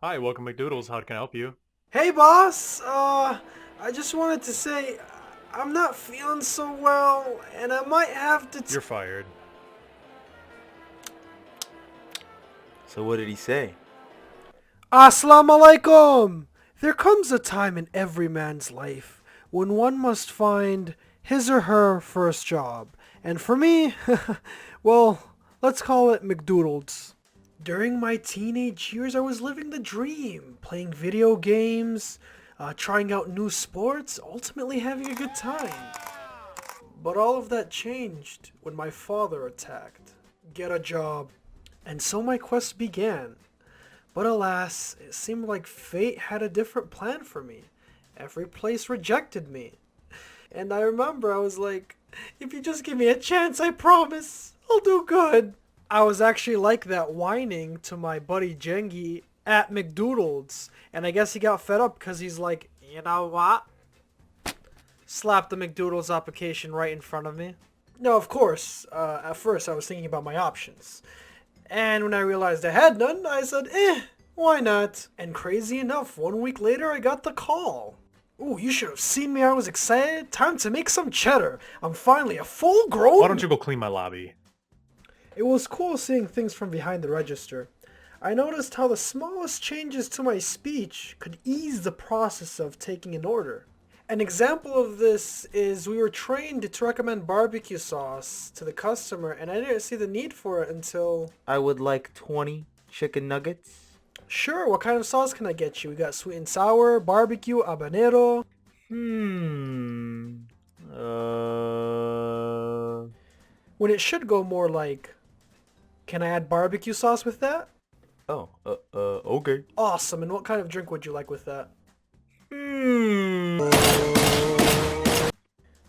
Hi, welcome Mcdoodles. How can I help you? Hey boss, I just wanted to say I'm not feeling so well and I might have to You're fired. So what did he say? Assalamu alaikum! There comes a time in every man's life when one must find his or her first job. And for me, well, let's call it Mcdoodles. During my teenage years, I was living the dream, playing video games, trying out new sports, ultimately having a good time. But all of that changed when my father attacked. Get a job. And so my quest began. But alas, it seemed like fate had a different plan for me. Every place rejected me. And I remember I was like, if you just give me a chance, I promise, I'll do good. I was actually like that whining to my buddy Jengi at Mcdonald's. And I guess he got fed up because he's like, you know what? Slapped the McDoodles application right in front of me. No, of course, at first I was thinking about my options. And when I realized I had none, I said, why not? And crazy enough, 1 week later I got the call. Ooh, you should have seen me, I was excited. Time to make some cheddar. I'm finally a full-grown... Why don't you go clean my lobby? It was cool seeing things from behind the register. I noticed how the smallest changes to my speech could ease the process of taking an order. An example of this is we were trained to recommend barbecue sauce to the customer, and I didn't see the need for it until... I would like 20 chicken nuggets. Sure, what kind of sauce can I get you? We got sweet and sour, barbecue, habanero. When it should go more like, can I add barbecue sauce with that? Okay. Awesome, and what kind of drink would you like with that?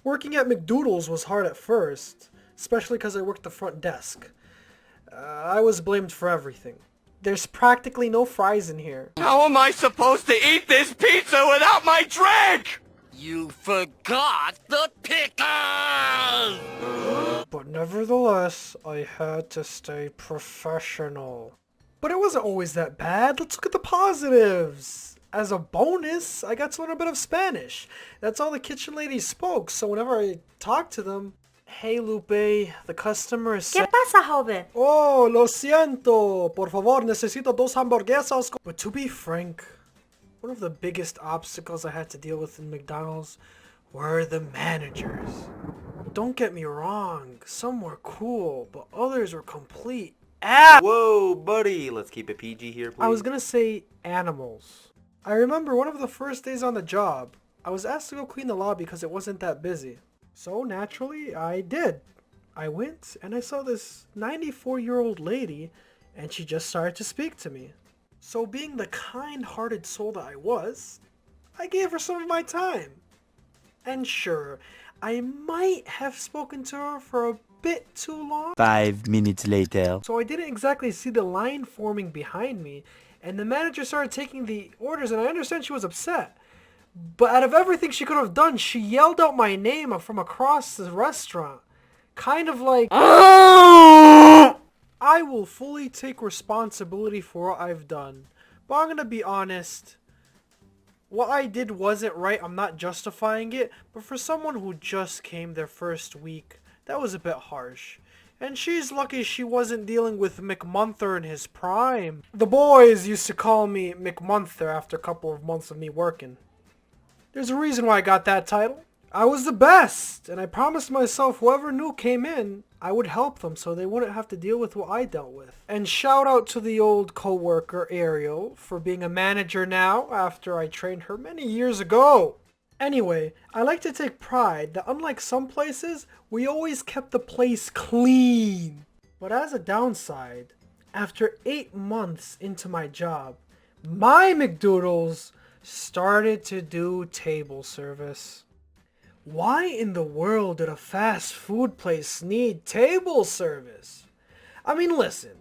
Working at Mcdoodles was hard at first, especially because I worked the front desk. I was blamed for everything. There's practically no fries in here. How am I supposed to eat this pizza without my drink? You forgot the pickles! But nevertheless, I had to stay professional. But it wasn't always that bad. Let's look at the positives. As a bonus, I got to learn a bit of Spanish. That's all the kitchen ladies spoke, so whenever I talked to them, hey Lupe, the customer is ¿Qué pasa, joven? Oh, lo siento. Por favor, necesito dos hamburguesas. But to be frank, one of the biggest obstacles I had to deal with in McDonald's were the managers. Don't get me wrong, some were cool, but others were complete Whoa, buddy. Let's keep it PG here, please. I was gonna say animals. I remember one of the first days on the job, I was asked to go clean the lobby because it wasn't that busy. So naturally, I did. I went and I saw this 94-year-old lady and she just started to speak to me. So being the kind-hearted soul that I was, I gave her some of my time. And sure, I might have spoken to her for a bit too long. 5 minutes later. So I didn't exactly see the line forming behind me, and the manager started taking the orders, and I understand she was upset. But out of everything she could have done, she yelled out my name from across the restaurant. Kind of like, I will fully take responsibility for what I've done. But I'm gonna be honest, what I did wasn't right, I'm not justifying it, but for someone who just came their first week, that was a bit harsh. And she's lucky she wasn't dealing with McMunther in his prime. The boys used to call me McMunther after a couple of months of me working. There's a reason why I got that title. I was the best, and I promised myself whoever new came in, I would help them so they wouldn't have to deal with what I dealt with. And shout out to the old co-worker Ariel for being a manager now after I trained her many years ago. Anyway, I like to take pride that unlike some places, we always kept the place clean. But as a downside, after 8 months into my job, my Mcdoodles started to do table service. Why in the world did a fast food place need table service? I mean, listen,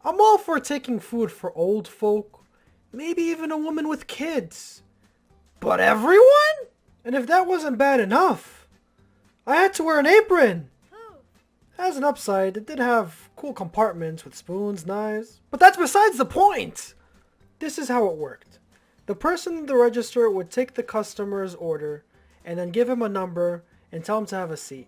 I'm all for taking food for old folk, maybe even a woman with kids. But everyone? And if that wasn't bad enough, I had to wear an apron. As an upside, it did have cool compartments with spoons, knives. But that's besides the point. This is how it worked. The person at the register would take the customer's order and then give him a number and tell him to have a seat.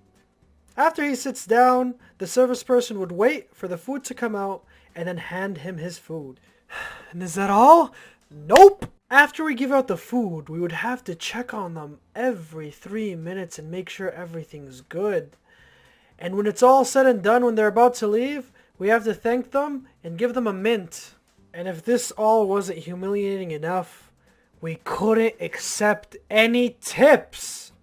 After he sits down, the service person would wait for the food to come out and then hand him his food. And is that all? Nope! After we give out the food, we would have to check on them every 3 minutes and make sure everything's good. And when it's all said and done, when they're about to leave, we have to thank them and give them a mint. And if this all wasn't humiliating enough, we couldn't accept any tips.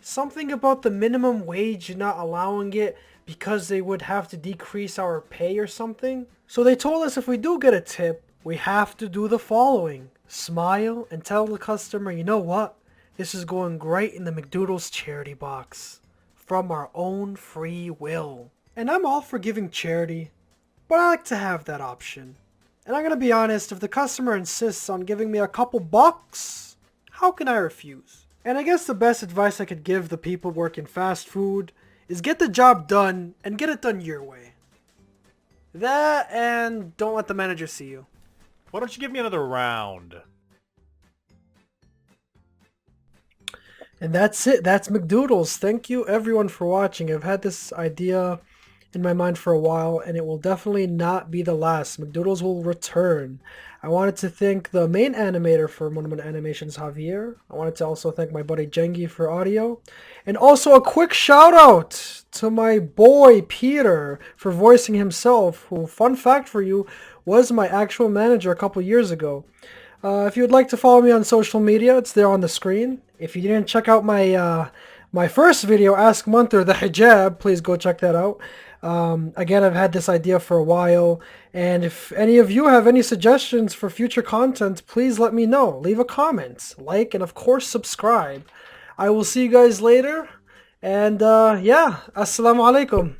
Something about the minimum wage not allowing it because they would have to decrease our pay or something. So they told us if we do get a tip, we have to do the following. Smile and tell the customer, you know what? This is going right in the Mcdoodles charity box. From our own free will. And I'm all for giving charity, but I like to have that option. And I'm gonna be honest, if the customer insists on giving me a couple bucks, how can I refuse? And I guess the best advice I could give the people working fast food is get the job done and get it done your way. That and don't let the manager see you. Why don't you give me another round? And that's it. That's Mcdoodles. Thank you everyone for watching. I've had this idea in my mind for a while, and it will definitely not be the last. Mcdoodles will return. I wanted to thank the main animator for Mun-Mun Animations, Javier. I wanted to also thank my buddy Jengi for audio. And also a quick shout out to my boy Peter for voicing himself, who, fun fact for you, was my actual manager a couple years ago. If you would like to follow me on social media, it's there on the screen. If you didn't check out my first video, Ask Munter the Hijab, please go check that out. Again, I've had this idea for a while, and if any of you have any suggestions for future content, please let me know. Leave a comment, like, and of course subscribe. I will see you guys later, and yeah, assalamu alaikum.